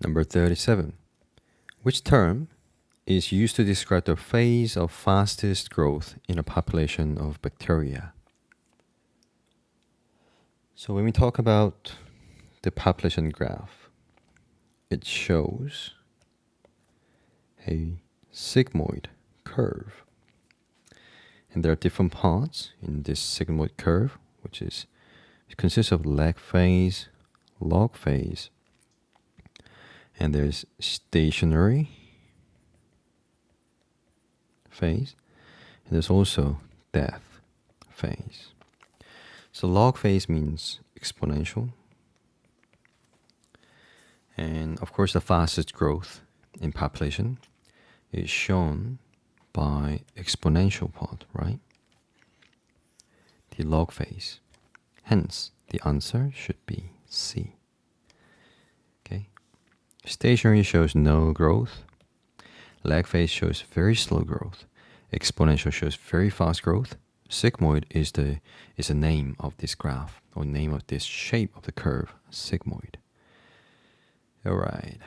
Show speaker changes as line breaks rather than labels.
Number 37. Which term is used to describe the phase of fastest growth in a population of bacteria? So when we talk about the population graph, it shows a sigmoid curve. And there are different parts in this sigmoid curve, it consists of lag phase, log phase, and there's stationary phase, and there's also death phase. So log phase means exponential, and of course the fastest growth in population is shown by exponential part, right? The log phase. Hence, the answer should be C. Okay. Stationary shows no growth. Lag phase shows very slow growth. Exponential shows very fast growth. Sigmoid is the name of this graph, or name of this shape of the curve, sigmoid. All right.